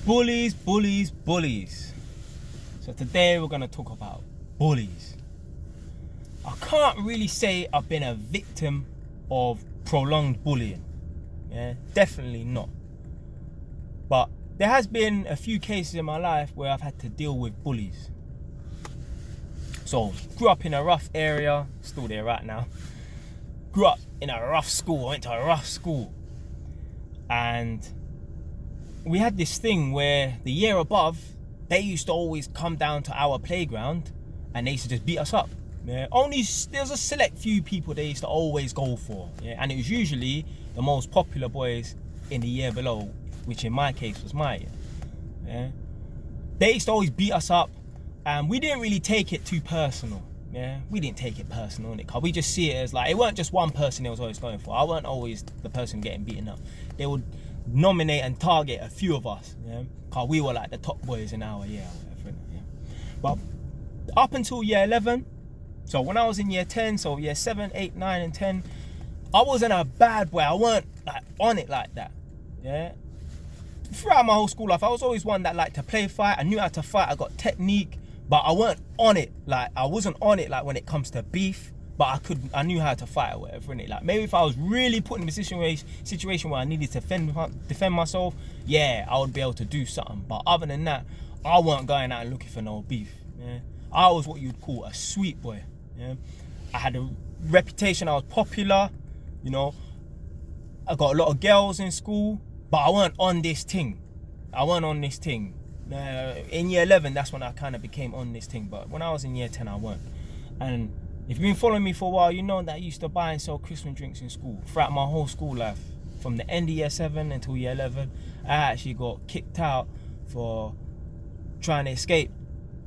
Bullies, bullies, bullies. So today we're going to talk about bullies. I can't really say I've been a victim of prolonged bullying. Yeah, definitely not. But there has been a few cases in my life where I've had to deal with bullies. So, grew up in a rough area, still there right now. Grew up in a rough school, went to a rough school. And we had this thing where the year above, they used to always come down to our playground and they used to just beat us up. Yeah, there's a select few people they used to always go for. Yeah, and it was usually the most popular boys in the year below, which in my case was my year. Yeah, they used to always beat us up, and we didn't really take it too personal. Yeah, we didn't take it personal, because we just see it as like, it weren't just one person they was always going for. I weren't always the person getting beaten up. They would nominate and target a few of us, yeah, because we were like the top boys in our year or whatever. Yeah. But up until year 11, so when I was in year 10, so year 7, 8, 9 and 10, I wasn't a bad boy. I weren't like on it like that. Yeah. Throughout my whole school life, I was always one that liked to play fight. I knew how to fight. I got technique, but I weren't on it. Like, I wasn't on it like when it comes to beef, but I knew how to fight or whatever, innit? Like, maybe if I was really put in a situation where I needed to defend myself, yeah, I would be able to do something. But other than that, I weren't going out and looking for no beef. Yeah. I was what you'd call a sweet boy. Yeah. I had a reputation. I was popular. You know, I got a lot of girls in school, but I weren't on this thing. In year 11, that's when I kind of became on this thing. But when I was in year 10, I weren't. And if you've been following me for a while, you know that I used to buy and sell Christmas drinks in school throughout my whole school life. From the end of year 7 until year 11, I actually got kicked out for trying to escape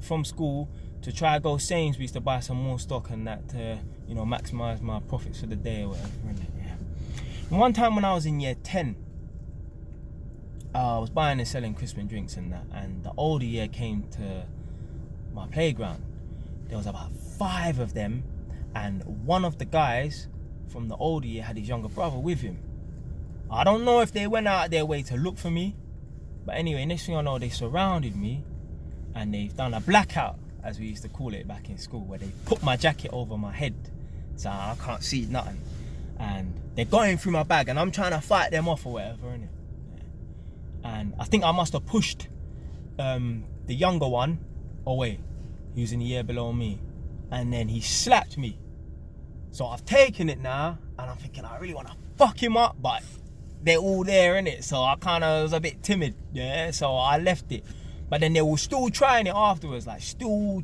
from school to try to go Sainsbury's to buy some more stock and that to, maximise my profits for the day or whatever. Yeah. And one time when I was in year 10, I was buying and selling Christmas drinks and that, and the older year came to my playground. There was about 5 of them, and one of the guys from the older year had his younger brother with him. I don't know if they went out of their way to look for me, but anyway, next thing I know, they surrounded me and they've done a blackout, as we used to call it back in school, where they put my jacket over my head so I can't see nothing, and they're going through my bag and I'm trying to fight them off or whatever, innit? And I think I must have pushed the younger one away. He was in the year below me, and then he slapped me. So I've taken it now, and I'm thinking I really want to fuck him up, but they're all there, innit? So I kind of was a bit timid, yeah. So I left it, but then they were still trying it afterwards, like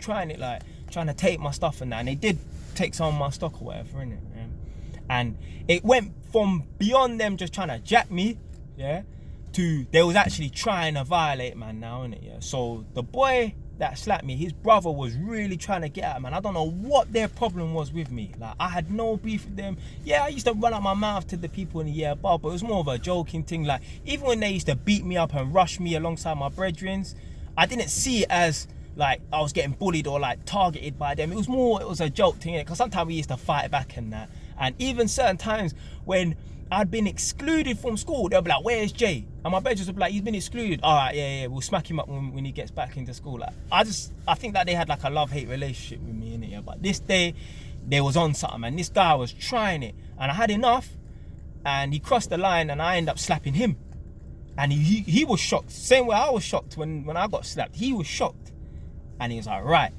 trying to take my stuff and that. And they did take some of my stock or whatever, innit? Yeah? And it went from beyond them just trying to jack me, yeah, to they was actually trying to violate man now, innit? Yeah. So the boy that slapped me, his brother was really trying to get at him, man. I don't know what their problem was with me. Like, I had no beef with them. Yeah, I used to run out my mouth to the people in the year above, but it was more of a joking thing. Like, even when they used to beat me up and rush me alongside my brethrens, I didn't see it as like I was getting bullied or like targeted by them. It was a joke thing, because sometimes we used to fight back and that. And even certain times when I'd been excluded from school, they'll be like, "Where's Jay?" And my brothers would be like, "He's been excluded." All right, yeah, we'll smack him up when he gets back into school. Like, I think that they had like a love-hate relationship with me, innit? Yeah. But this day, they was on something, and this guy was trying it, and I had enough, and he crossed the line, and I ended up slapping him, and he was shocked, same way I was shocked when I got slapped. He was shocked, and he was like, "Right,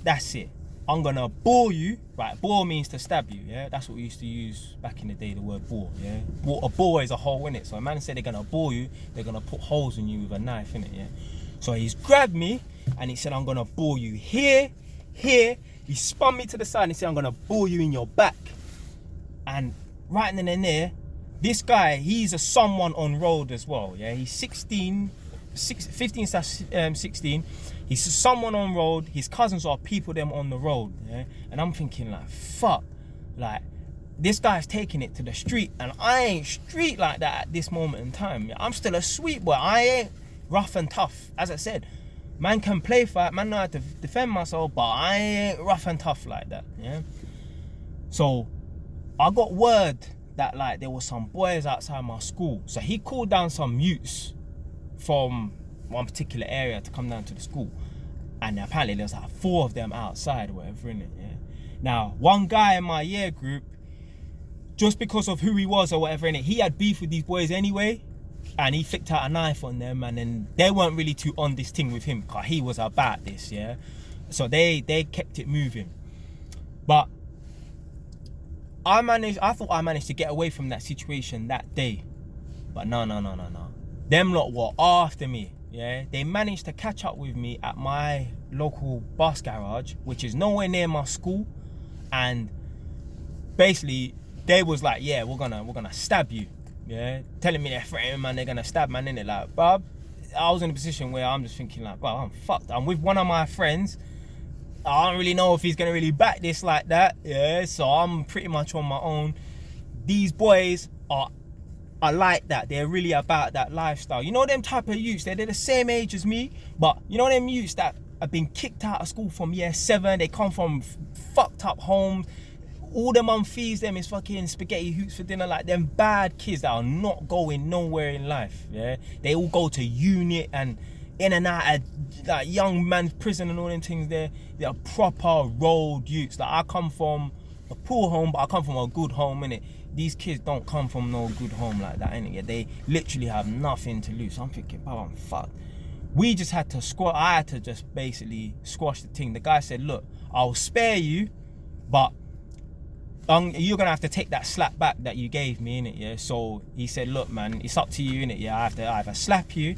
that's it. I'm gonna bore you." Right, bore means to stab you, yeah? That's what we used to use back in the day, the word bore, yeah? A bore is a hole in it. So a man said they're gonna bore you, they're gonna put holes in you with a knife in it, yeah? So he's grabbed me and he said, "I'm gonna bore you here." He spun me to the side and he said, "I'm gonna bore you in your back." And right then and there, this guy, he's a someone on road as well, yeah? He's 15/16. He's someone on road. His cousins are people them on the road, yeah? And I'm thinking like, fuck, like, this guy's taking it to the street, and I ain't street like that at this moment in time. Yeah? I'm still a sweet boy. I ain't rough and tough. As I said, man can play fight, man know how to defend myself, but I ain't rough and tough like that, yeah? So I got word that like there was some boys outside my school. So he called down some youths from one particular area to come down to the school. And apparently there was like 4 of them outside or whatever, innit, yeah. Now, one guy in my year group, just because of who he was or whatever, innit, he had beef with these boys anyway, and he flicked out a knife on them, and then they weren't really too on this thing with him, because he was about this, yeah. So they kept it moving. But I thought I managed to get away from that situation that day. But no. Them lot were after me. Yeah, they managed to catch up with me at my local bus garage, which is nowhere near my school, and basically they was like, yeah, we're gonna stab you. Yeah, telling me they're threatening, man, they're gonna stab, man, innit? Like, bruv, I was in a position where I'm just thinking like, bro, I'm fucked. I'm with one of my friends. I don't really know if he's gonna really back this like that. Yeah, so I'm pretty much on my own. These boys are like that. They're really about that lifestyle. You know them type of youths, they're the same age as me, but you know them youths that have been kicked out of school from year 7, they come from fucked up homes, all the mum feeds them is fucking spaghetti hoops for dinner, like them bad kids that are not going nowhere in life, yeah? They all go to unit and in and out of like young man's prison and all them things there. They're proper road youths. Like, I come from a poor home, but I come from a good home, innit? These kids don't come from no good home like that, innit? Yeah, they literally have nothing to lose. So I'm thinking, bro, I'm fucked. We just had to I had to just basically squash the thing. The guy said, look, I'll spare you, but you're gonna have to take that slap back that you gave me, innit? Yeah. So he said, look, man, it's up to you, innit? Yeah, I have to either slap you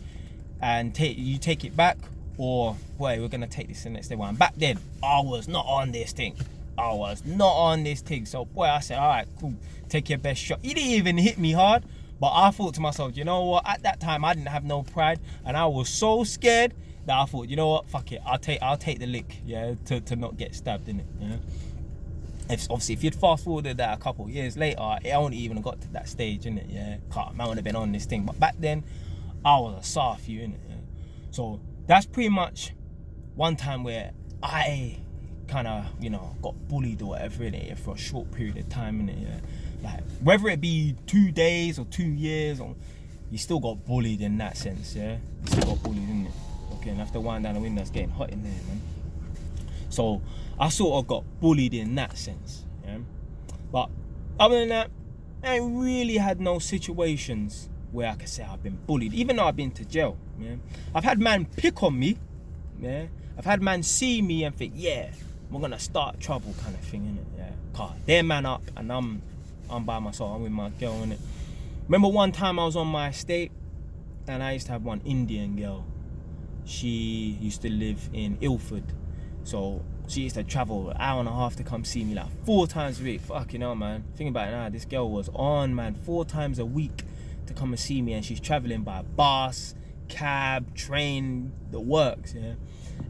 and take it back, or boy, we're gonna take this the next day. And back then, I was not on this thing. So boy, I said, all right, cool, take your best shot. He didn't even hit me hard, but I thought to myself, you know what? At that time, I didn't have no pride, and I was so scared that I thought, you know what? Fuck it, I'll take the lick, yeah, to not get stabbed, innit? Yeah. If you'd fast forwarded that a couple of years later, it only even got to that stage, innit? Yeah, man would have been on this thing, but back then, I was a soft you, innit? Yeah? So that's pretty much one time where I kind of, you know, got bullied or whatever, innit? For a short period of time, innit? Yeah. Like, whether it be 2 days or 2 years, or you still got bullied in that sense, yeah? You still got bullied, innit? Okay, and after wind down the window, it's getting hot in there, man. So I sort of got bullied in that sense, yeah? But other than that, I ain't really had no situations where I could say I've been bullied, even though I've been to jail, yeah? I've had man pick on me, yeah? I've had man see me and think, yeah, we're gonna start trouble kind of thing, innit? Yeah, car, they're man up and I'm by myself, I'm with my girl, innit? Remember one time I was on my estate and I used to have one Indian girl. She used to live in Ilford, so she used to travel an hour and a half to come see me like 4 times a week. Fucking hell, man. Think about it now, this girl was on, man, 4 times a week to come and see me, and she's traveling by bus, cab, train, the works, yeah?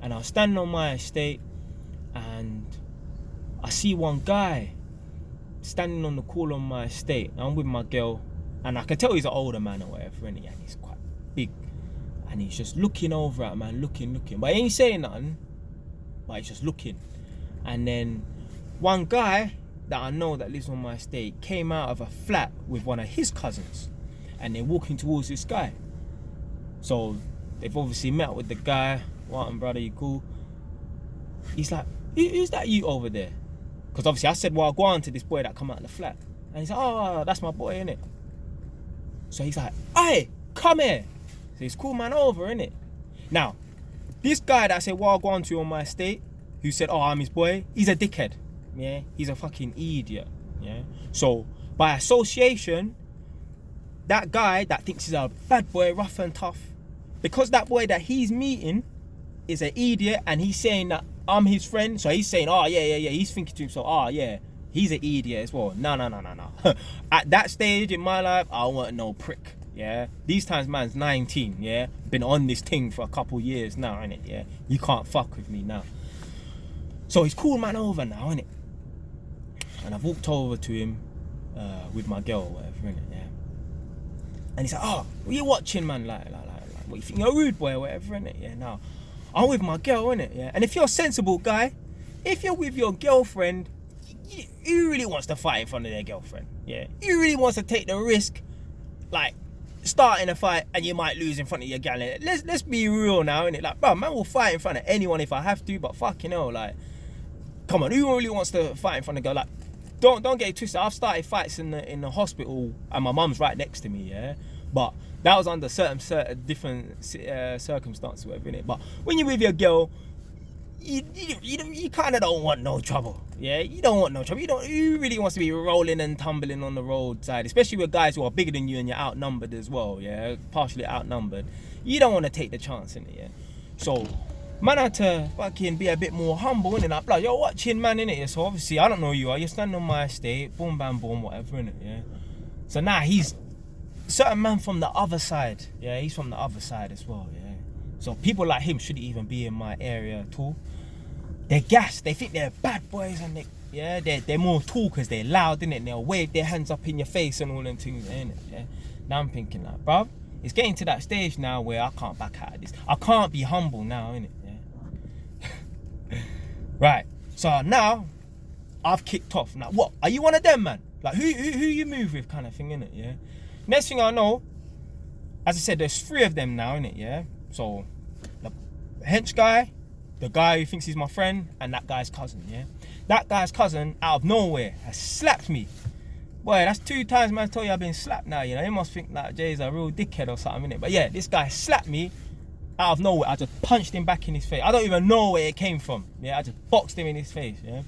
And I was standing on my estate and I see one guy standing on the corner on my estate. I'm with my girl and I can tell he's an older man or whatever, and he's quite big, and he's just looking over at man, looking, but he ain't saying nothing, but he's just looking. And then one guy that I know that lives on my estate came out of a flat with one of his cousins, and they're walking towards this guy. So they've obviously met with the guy. What, brother, you cool? He's like, who's that you over there? Because obviously I said, well, go on to this boy that come out of the flat. And he's like, oh, that's my boy, innit? So he's like, hey, come here. So he's cool man over, innit? Now, this guy that I said, well, go on to on my estate, who said, oh, I'm his boy, he's a dickhead. Yeah, he's a fucking idiot. Yeah. So by association, that guy that thinks he's a bad boy, rough and tough, because that boy that he's meeting is an idiot and he's saying that I'm his friend, so he's saying, oh yeah, he's thinking to himself, oh yeah, he's an idiot as well. No. At that stage in my life, I wasn't no prick, yeah? These times man's 19, yeah? Been on this thing for a couple years now, innit, yeah? You can't fuck with me now. So he's cool man over now, innit? And I've walked over to him with my girl or whatever, innit, yeah? And he's like, oh, what are you watching, man? Like, what, you think you're a rude boy or whatever, innit? Yeah, now, I'm with my girl, innit? Yeah. And if you're a sensible guy, if you're with your girlfriend, you really wants to fight in front of their girlfriend, yeah? You really wants to take the risk, like, starting a fight and you might lose in front of your gal. Let's be real now, innit? Like, bro, man will fight in front of anyone if I have to, but fucking hell, like, come on, who really wants to fight in front of a girl? Like, don't get it twisted. I've started fights in the hospital and my mum's right next to me, yeah? But that was under certain different circumstances, whatever, innit? But when you're with your girl, you kind of don't want no trouble, yeah? You don't want no trouble. Who really wants to be rolling and tumbling on the roadside, especially with guys who are bigger than you and you're outnumbered as well, yeah? Partially outnumbered. You don't want to take the chance, innit, yeah? So, man had to fucking be a bit more humble, innit? Like, blood, you're watching, man, innit? Yeah? So obviously, I don't know who you are. You're standing on my estate, boom, bam, boom, whatever, innit, yeah? So now he's certain man from the other side, yeah? He's from the other side as well, yeah? So people like him shouldn't even be in my area at all. They're gassed. They think they're bad boys, and they're more talkers. They're loud, innit? They'll wave their hands up in your face and all them things, innit? Yeah? Now I'm thinking like, bruv, it's getting to that stage now where I can't back out of this. I can't be humble now, innit? Yeah? Right. So now I've kicked off. Now what? Are you one of them, man? Like who you move with, kind of thing, innit? Yeah. Next thing I know, as I said, there's 3 of them now, innit? Yeah. So the hench guy, the guy who thinks he's my friend, and that guy's cousin, yeah? That guy's cousin, out of nowhere, has slapped me. Boy, that's 2 times, man, I tell you I've been slapped now, you know? He must think that Jay's a real dickhead or something, innit? But yeah, this guy slapped me out of nowhere. I just punched him back in his face. I don't even know where it came from, yeah? I just boxed him in his face, yeah?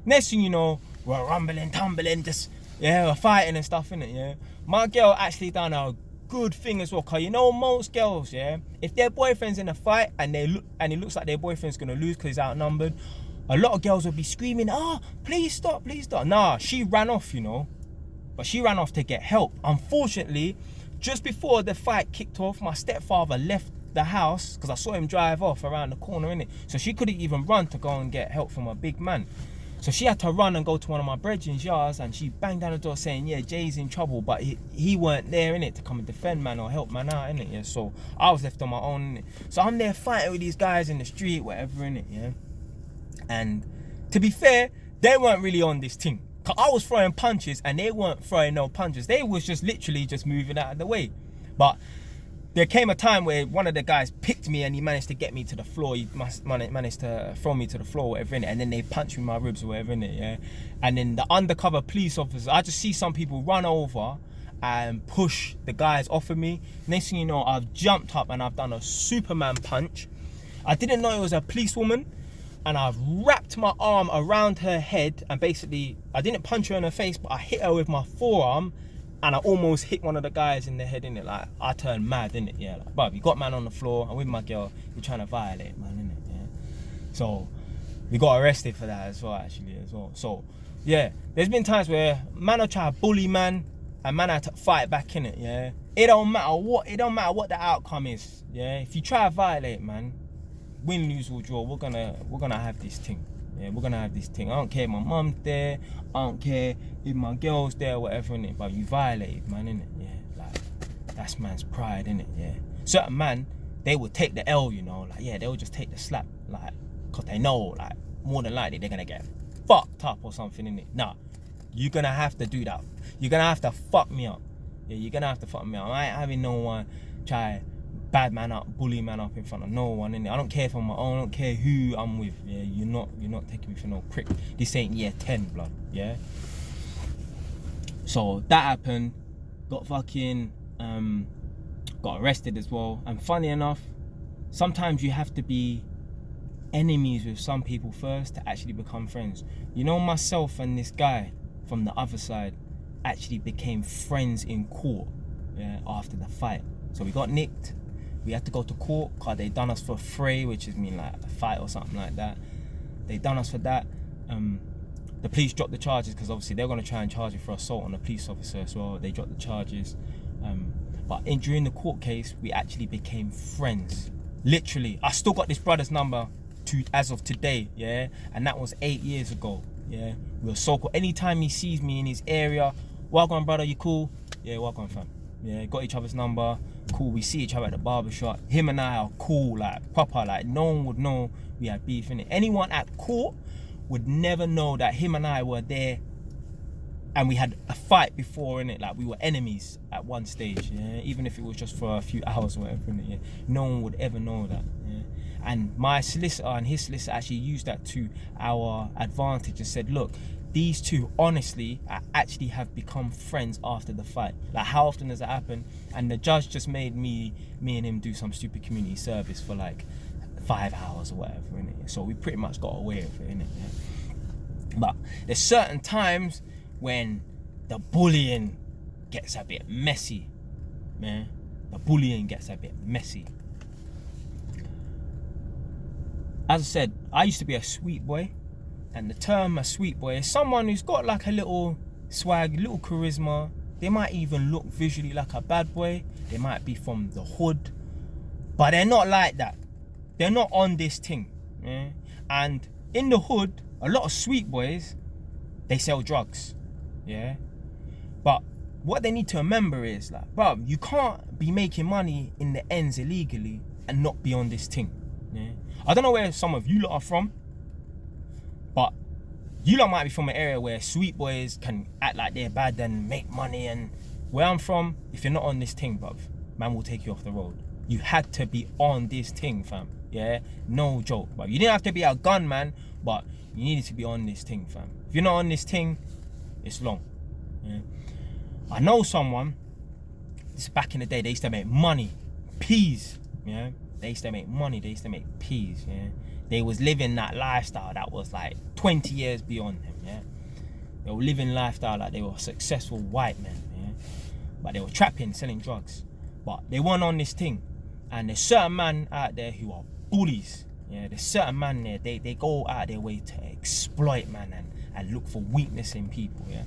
Next thing you know, we're rumbling, tumbling, just, yeah, we're fighting and stuff, innit, yeah? My girl actually done a good thing as well, cause you know most girls, yeah, if their boyfriend's in a fight and it looks like their boyfriend's gonna lose because he's outnumbered, a lot of girls will be screaming, please stop, please stop. Nah, she ran off, you know, but she ran off to get help. Unfortunately, just before the fight kicked off, my stepfather left the house because I saw him drive off around the corner, innit? So she couldn't even run to go and get help from a big man. So she had to run and go to one of my brethren's yards, and she banged down the door saying, yeah, Jay's in trouble, but he weren't there, innit, to come and defend man or help man out, innit, yeah? So I was left on my own, innit? So I'm there fighting with these guys in the street, whatever, innit, yeah? And to be fair, they weren't really on this thing. Cause I was throwing punches and they weren't throwing no punches. They was just literally just moving out of the way. But there came a time where one of the guys picked me and he managed to get me to the floor. He managed to throw me to the floor, whatever, innit? And then they punched me in my ribs or whatever, innit, yeah? And then the undercover police officer, I just see some people run over and push the guys off of me. Next thing you know, I've jumped up and I've done a Superman punch. I didn't know it was a policewoman, and I've wrapped my arm around her head, and basically, I didn't punch her in her face, but I hit her with my forearm, and I almost hit one of the guys in the head, innit? Like, I turned mad, innit? Yeah, like, bruv, you got man on the floor, and with my girl, you're trying to violate, man, innit? Yeah. So, we got arrested for that as well, actually, as well. So, yeah, there's been times where man will try to bully man, and man had to fight back, innit? Yeah. It don't matter what the outcome is, yeah? If you try to violate, man, win, lose or draw, we're gonna have this thing. Yeah, we're gonna have this thing. I don't care if my mum's there, I don't care if my girl's there or whatever, innit? But you violate, man, innit? Yeah, like, that's man's pride, innit? Yeah. Certain man, they would take the L, you know, like, yeah, they would just take the slap, like, cause they know, like, more than likely they're gonna get fucked up or something, innit? Nah, you're gonna have to do that. You're gonna have to fuck me up. Yeah, you're gonna have to fuck me up. I ain't having no one try bad man up, bully man up in front of no one, innit? I don't care if I'm my own, I don't care who I'm with, yeah? You're not taking me for no prick. This ain't year 10, blood, yeah? So that happened, got fucking, got arrested as well. And funny enough, sometimes you have to be enemies with some people first to actually become friends. You know, myself and this guy from the other side actually became friends in court, yeah, after the fight. So we got nicked. We had to go to court because they done us for free, which is mean like a fight or something like that. They done us for that. The police dropped the charges because obviously they're going to try and charge you for assault on a police officer as well. They dropped the charges. But during the court case, we actually became friends. Literally, I still got this brother's number as of today, yeah? And that was 8 years ago, yeah? We were so cool. Anytime he sees me in his area, welcome brother, you cool? Yeah, welcome fam. Yeah, got each other's number, cool. We see each other at the barbershop. Him and I are cool, like proper, like no one would know we had beef in it. Anyone at court would never know that him and I were there and we had a fight before, innit? Like, we were enemies at one stage, yeah? Even if it was just for a few hours or whatever, innit? Yeah? No one would ever know that, yeah? And my solicitor and his solicitor actually used that to our advantage and said, look, these two honestly actually have become friends after the fight. Like, how often does that happen? And the judge just made me and him do some stupid community service for like 5 hours or whatever, innit? So we pretty much got away with it, innit? Yeah? But there's certain times when the bullying gets a bit messy, man. The bullying gets a bit messy. As I said, I used to be a sweet boy, and the term a sweet boy is someone who's got like a little swag, little charisma. They might even look visually like a bad boy. They might be from the hood, but they're not like that. They're not on this thing, yeah? And in the hood, a lot of sweet boys, they sell drugs, yeah? But what they need to remember is, like, bro, you can't be making money in the ends illegally and not be on this thing, yeah? I don't know where some of you lot are from, but you lot might be from an area where sweet boys can act like they're bad and make money. And where I'm from, if you're not on this thing, bruv, man will take you off the road. You had to be on this thing, fam. Yeah, no joke, bruv. You didn't have to be a gunman, but you needed to be on this thing, fam. If you're not on this thing, it's long. Yeah? I know someone, this is back in the day, they used to make money, peas, yeah? They used to make money, they used to make peas, yeah? They was living that lifestyle that was like 20 years beyond them, yeah? They were living lifestyle like they were successful white men, yeah? But they were trapping, selling drugs. But they weren't on this thing. And there's certain men out there who are bullies, yeah? There's certain men there, they go out their way to exploit, man, and look for weakness in people, yeah?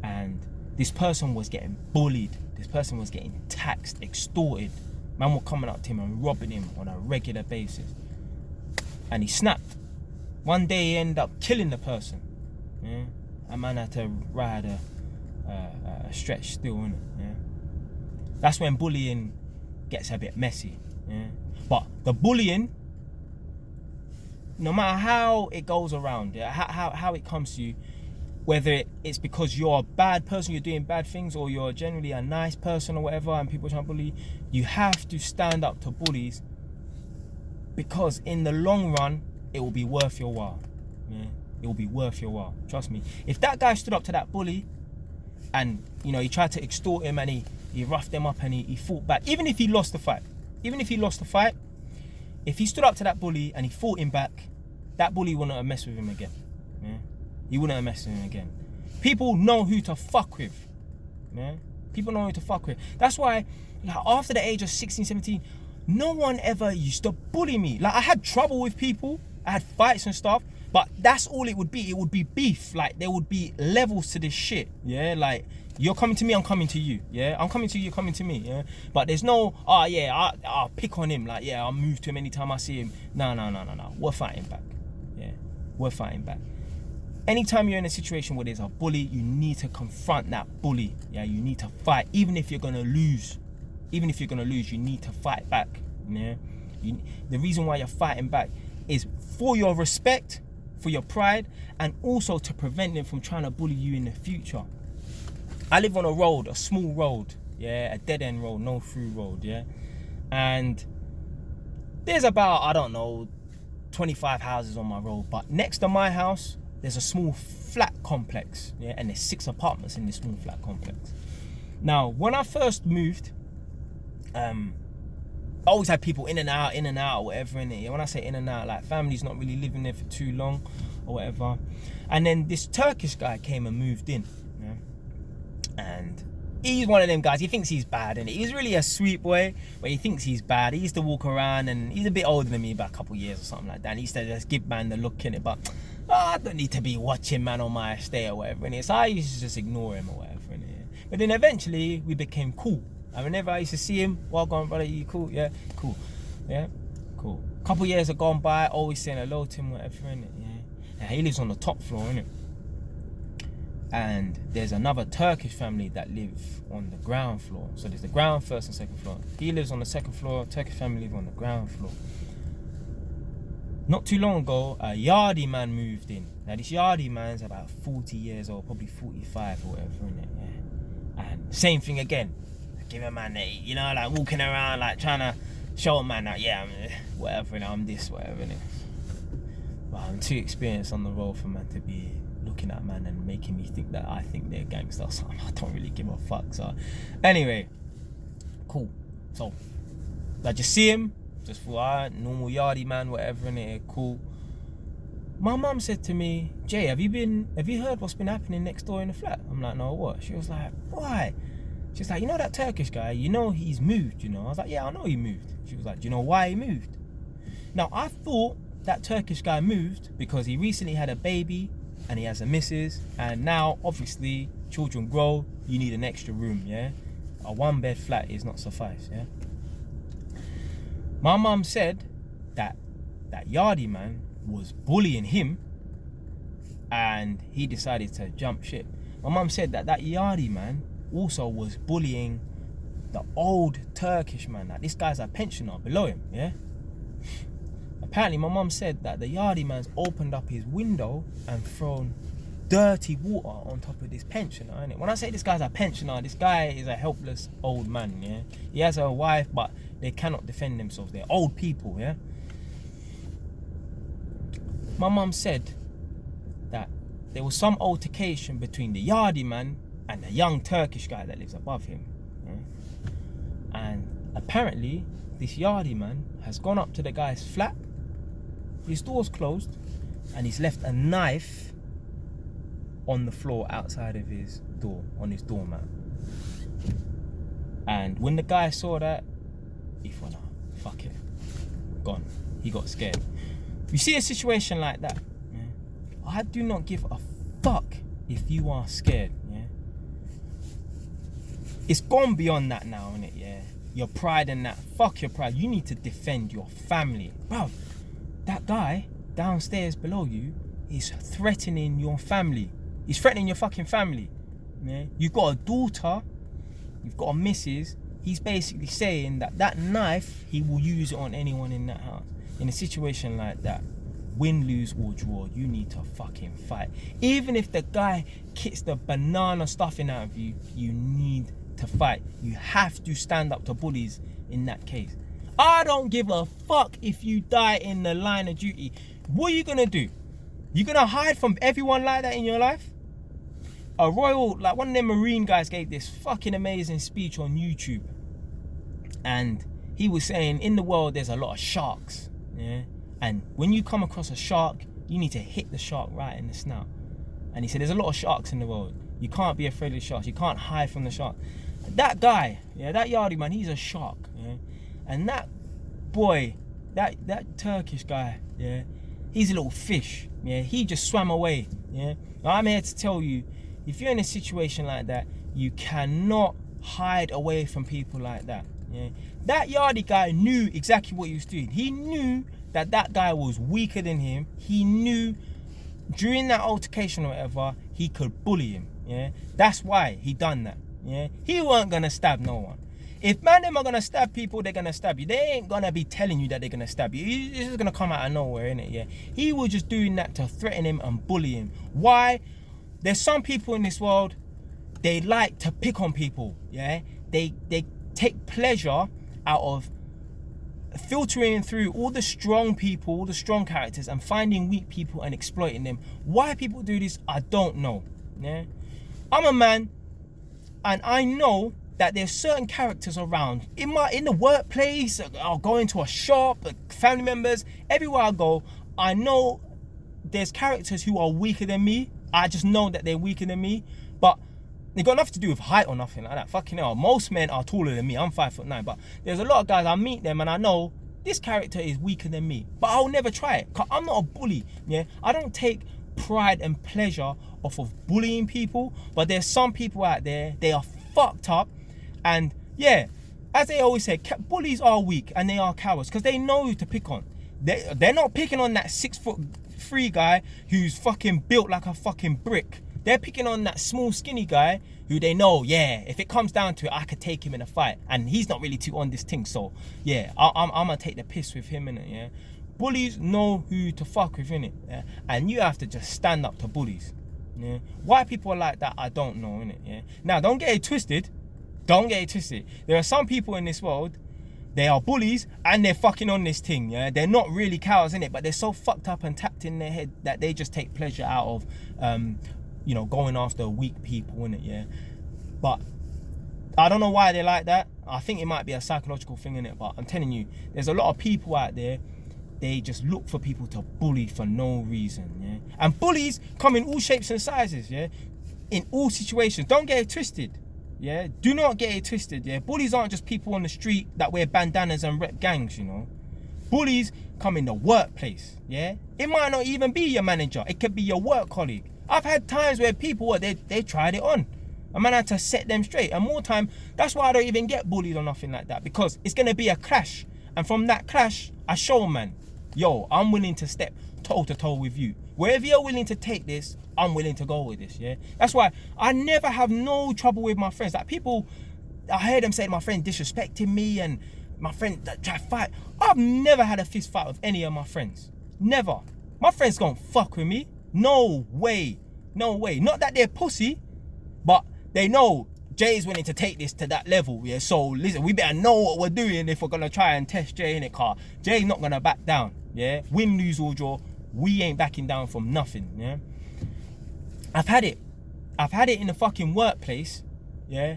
And this person was getting bullied. This person was getting taxed, extorted. Man were coming up to him and robbing him on a regular basis. And he snapped. One day he ended up killing the person. Yeah? A man had to ride a stretch still, innit? Yeah? That's when bullying gets a bit messy. Yeah? But the bullying, no matter how it goes around, yeah, how it comes to you, whether it's because you're a bad person, you're doing bad things, or you're generally a nice person or whatever, and people try to bully you have to stand up to bullies, because in the long run, it will be worth your while. Yeah? It will be worth your while. Trust me. If that guy stood up to that bully, and he tried to extort him, and he roughed him up, and he fought back, even if he lost the fight, if he stood up to that bully and he fought him back, that bully wouldn't have messed with him again. Yeah? He wouldn't have messed with him again. People know who to fuck with. Yeah? People know who to fuck with. That's why, like, after the age of 16, 17, no one ever used to bully me. Like, I had trouble with people. I had fights and stuff. But that's all it would be. It would be beef. Like, there would be levels to this shit. Yeah? Like, you're coming to me, I'm coming to you. Yeah? I'm coming to you, you're coming to me. Yeah? But there's no, I'll pick on him. Like, yeah, I'll move to him anytime I see him. No. We're fighting back. Yeah? We're fighting back. Anytime you're in a situation where there's a bully, you need to confront that bully. Yeah, you need to fight. Even if you're gonna lose, you need to fight back. Yeah, the reason why you're fighting back is for your respect, for your pride, and also to prevent them from trying to bully you in the future. I live on a road, a small road, yeah, a dead end road, no through road, yeah, and there's about, I don't know, 25 houses on my road, but next to my house, there's a small flat complex, yeah, and there's 6 apartments in this small flat complex. Now, when I first moved, I always had people in and out, or whatever, innit? When I say in and out, like, family's not really living there for too long, or whatever. And then this Turkish guy came and moved in, yeah? And he's one of them guys, he thinks he's bad, and he's really a sweet boy, but he thinks he's bad. He used to walk around, and he's a bit older than me, about a couple of years or something like that. And he used to just give man the look in it, but I don't need to be watching man on my estate or whatever, innit? So I used to just ignore him or whatever, innit? But then eventually we became cool. And whenever I used to see him, well, go on, brother, you cool? Yeah, cool. Yeah, cool. A couple of years have gone by, always saying hello to him, whatever, innit? Yeah. And he lives on the top floor, innit? And there's another Turkish family that live on the ground floor. So there's the ground, first and second floor. He lives on the second floor, Turkish family live on the ground floor. not too long ago, a yardie man moved in. Now this yardie man's about 40 years old, probably 45 or whatever, innit? Yeah. And same thing again. Give a man a, you know, like walking around, like trying to show a man that, yeah, I'm whatever, you know, I'm this, whatever, innit? But I'm too experienced on the road for man to be looking at man and making me think that I think they're gangsters. So I don't really give a fuck. So anyway, cool. So I just see him, just thought, alright, normal yardie man, whatever, innit? Cool. My mum said to me, Jay, have you heard what's been happening next door in the flat? I'm like, no, what? She was like, why? She's like, you know that Turkish guy, you know he's moved, you know? I was like, yeah, I know he moved. She was like, do you know why he moved? Now, I thought that Turkish guy moved because he recently had a baby and he has a missus, and now, obviously, children grow, you need an extra room, yeah? A one-bed flat is not suffice, yeah? My mum said that yardie man was bullying him and he decided to jump ship. My mum said that yardie man also was bullying the old Turkish man. Like, this guy's a pensioner below him, yeah? Apparently, my mum said that the yardie man's opened up his window and thrown dirty water on top of this pensioner, innit? When I say this guy's a pensioner, this guy is a helpless old man, yeah? He has a wife, but they cannot defend themselves. They're old people, yeah? My mum said that there was some altercation between the yardie man and the young Turkish guy that lives above him, yeah? And apparently, this yardie man has gone up to the guy's flat, his door's closed, and he's left a knife on the floor outside of his door, on his doormat. And when the guy saw that, he thought, nah, fuck it, gone. He got scared. You see a situation like that, yeah? I do not give a fuck if you are scared, yeah? It's gone beyond that now, innit, yeah? Your pride and that, fuck your pride. You need to defend your family. Bruv, that guy downstairs below you is threatening your family. He's threatening your fucking family, yeah? You've got a daughter, you've got a missus. He's basically saying that knife, he will use it on anyone in that house. In a situation like that, win, lose or draw, you need to fucking fight. Even if the guy kicks the banana stuffing out of you, you need to fight. You have to stand up to bullies in that case. I don't give a fuck if you die in the line of duty. What are you gonna do? You gonna hide from everyone like that in your life? A royal, like one of them Marine guys gave this fucking amazing speech on YouTube. And he was saying, in the world, there's a lot of sharks, yeah? And when you come across a shark, you need to hit the shark right in the snout. And he said, there's a lot of sharks in the world. You can't be afraid of sharks. You can't hide from the shark. That guy, yeah, that yardie man, he's a shark, yeah? And that boy, that Turkish guy, yeah, he's a little fish, yeah? He just swam away, yeah? I'm here to tell you, if you're in a situation like that, you cannot hide away from people like that, yeah? That yardie guy knew exactly what he was doing. He knew that guy was weaker than him. He knew during that altercation or whatever, he could bully him, yeah? That's why he done that, yeah? He weren't gonna stab no one. If man them are gonna stab people, they're gonna stab you. They ain't gonna be telling you that they're gonna stab you. It's just gonna come out of nowhere, innit, yeah? He was just doing that to threaten him and bully him. Why? There's some people in this world, they like to pick on people, yeah? They take pleasure out of filtering through all the strong people, all the strong characters, and finding weak people and exploiting them. Why people do this, I don't know, yeah? I'm a man, and I know that there's certain characters around in the workplace. I'll go into a shop, family members, everywhere I go, I know there's characters who are weaker than me. I just know that they're weaker than me, but it got nothing to do with height or nothing like that. Fucking hell, most men are taller than me. I'm 5'9", but there's a lot of guys, I meet them and I know this character is weaker than me, but I'll never try it, because I'm not a bully, yeah? I don't take pride and pleasure off of bullying people, but there's some people out there, they are fucked up, and yeah, as they always say, bullies are weak and they are cowards, because they know who to pick on. They're not picking on that 6'3" guy who's fucking built like a fucking brick. They're picking on that small skinny guy who they know, yeah, if it comes down to it, I could take him in a fight, and he's not really too on this thing, so yeah, I'm gonna take the piss with him, innit, yeah? Bullies know who to fuck with, innit? Yeah? And you have to just stand up to bullies. Yeah? Why people are like that, I don't know, innit? Yeah? Now, don't get it twisted. Don't get it twisted. There are some people in this world, they are bullies and they're fucking on this thing, yeah? They're not really cowards, innit? But they're so fucked up and tapped in their head that they just take pleasure out of, going after weak people, innit? Yeah? But I don't know why they're like that. I think it might be a psychological thing, innit? But I'm telling you, there's a lot of people out there, they just look for people to bully for no reason, yeah? And bullies come in all shapes and sizes, yeah? In all situations. Don't get it twisted, yeah? Do not get it twisted, yeah? Bullies aren't just people on the street that wear bandanas and rep gangs, you know? Bullies come in the workplace, yeah? It might not even be your manager. It could be your work colleague. I've had times where people, they tried it on. A man had to set them straight. And more time, that's why I don't even get bullied or nothing like that. Because it's going to be a clash. And from that clash, I show man, yo, I'm willing to step toe to toe with you. Wherever you're willing to take this, I'm willing to go with this, yeah? That's why I never have no trouble with my friends. Like people, I heard them say my friend disrespecting me and my friend that try to fight. I've never had a fist fight with any of my friends. Never. My friends gonna fuck with me. No way. No way. Not that they're pussy, but they know Jay's willing to take this to that level, yeah? So listen, we better know what we're doing if we're gonna try and test Jay in it, car. Jay's not gonna back down, yeah? Win, lose or draw, we ain't backing down from nothing, yeah? I've had it in the fucking workplace, yeah?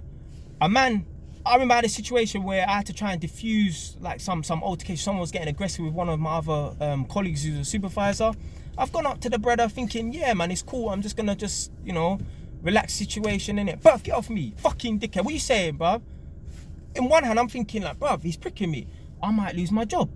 I remember I had a situation where I had to try and diffuse like some altercation. Someone was getting aggressive with one of my other colleagues who's a supervisor. I've gone up to the brother thinking, yeah man, it's cool, I'm just gonna relax situation, innit? Bruv, get off me, fucking dickhead. What you saying, bruv? In one hand, I'm thinking like, bruv, he's pricking me. I might lose my job.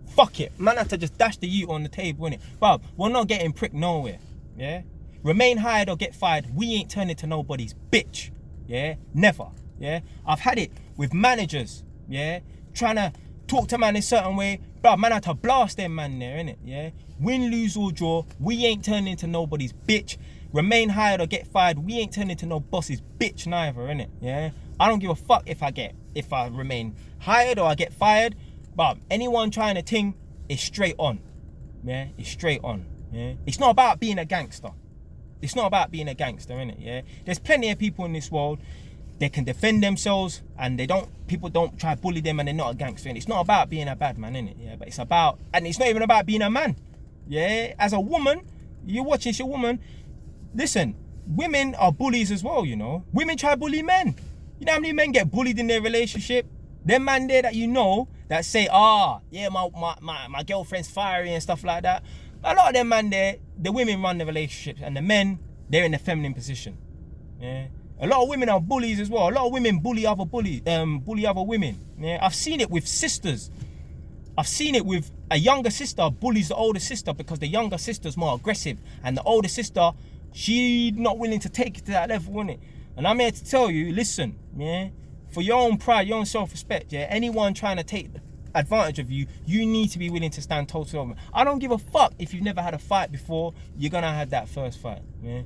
Fuck it. Man had to just dash the ute on the table, innit? Bruv, we're not getting pricked nowhere, yeah? Remain hired or get fired. We ain't turning to nobody's bitch, yeah? Never, yeah? I've had it with managers, yeah? Trying to talk to man in a certain way. Bruv, man had to blast them man there, innit, yeah? Win, lose or draw, we ain't turning to nobody's bitch. Remain hired or get fired, we ain't turning to no boss's bitch neither, innit? Yeah? I don't give a fuck if I remain hired or I get fired, but anyone trying to ting, it's straight on. Yeah? It's straight on. Yeah? It's not about being a gangster. It's not about being a gangster, innit? Yeah? There's plenty of people in this world, they can defend themselves and people don't try to bully them and they're not a gangster. And it's not about being a bad man, innit? Yeah? But it's about, and it's not even about being a man. Yeah? As a woman, you're watching, it's your woman. Listen, women are bullies as well, you know. Women try to bully men. You know how many men get bullied in their relationship? Them man there that you know that say, yeah, my girlfriend's fiery and stuff like that. A lot of them man there, the women run the relationships and the men, they're in the feminine position. Yeah. A lot of women are bullies as well. A lot of women bully other women. Yeah. I've seen it with sisters. I've seen it with a younger sister bullies the older sister because the younger sister's more aggressive and the older sister, she not willing to take it to that level, innit? And I'm here to tell you, listen, yeah, for your own pride, your own self-respect, yeah, anyone trying to take advantage of you, you need to be willing to stand toe to toe. I don't give a fuck if you've never had a fight before, you're gonna have that first fight, yeah?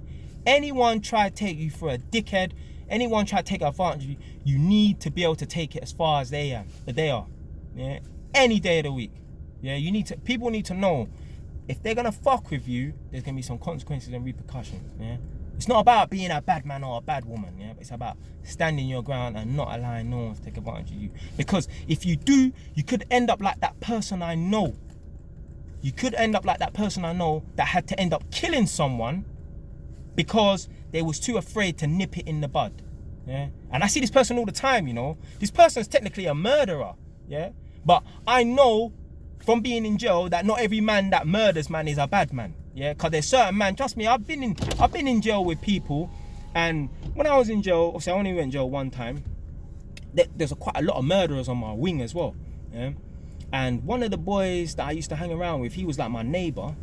Anyone try to take you for a dickhead, anyone try to take advantage of you, you need to be able to take it as far as they are, yeah? Any day of the week, yeah? People need to know, if they're gonna fuck with you, there's gonna be some consequences and repercussions, yeah? It's not about being a bad man or a bad woman, yeah? But it's about standing your ground and not allowing no one to take advantage of you. Because if you do, you could end up like that person I know. You could end up like that person I know that had to end up killing someone because they was too afraid to nip it in the bud, yeah? And I see this person all the time, you know? This person's technically a murderer, yeah? But I know from being in jail that not every man that murders man is a bad man, yeah? Because there's certain man, trust me, I've been in jail with people, and when I was in jail, obviously I only went in jail one time, there's quite a lot of murderers on my wing as well, yeah? And one of the boys that I used to hang around with, he was like my neighbour.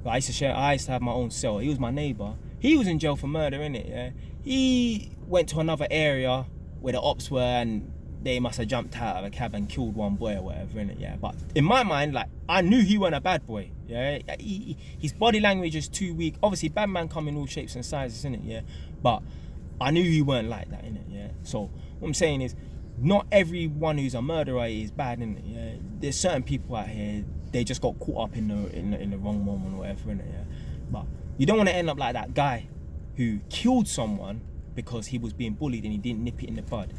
I used to have my own cell. He was my neighbour. He was in jail for murder, innit, yeah? He went to another area where the ops were and they must have jumped out of a cab and killed one boy or whatever, innit, yeah? But in my mind, like, I knew he wasn't a bad boy, yeah? His body language is too weak. Obviously, bad man come in all shapes and sizes, innit, yeah? But I knew he weren't like that, innit, yeah? So what I'm saying is, not everyone who's a murderer is bad, innit? Yeah, there's certain people out here, they just got caught up in the wrong moment or whatever, innit? Yeah, but you don't want to end up like that guy who killed someone because he was being bullied and he didn't nip it in the bud.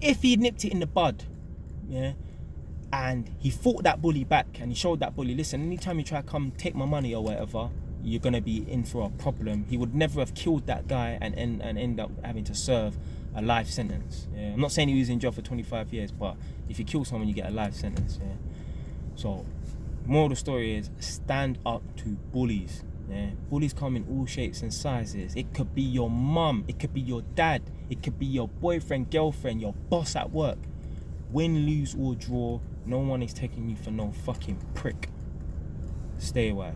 If he nipped it in the bud, yeah, and he fought that bully back and he showed that bully, listen, anytime you try to come take my money or whatever, you're gonna be in for a problem. He would never have killed that guy and end up having to serve a life sentence. Yeah, I'm not saying he was in jail for 25 years, but if you kill someone, you get a life sentence. Yeah. So, moral of the story is stand up to bullies. Yeah. Bullies come in all shapes and sizes. It could be your mum, it could be your dad, it could be your boyfriend, girlfriend, your boss at work. Win, lose or draw, no one is taking you for no fucking prick. Stay wise.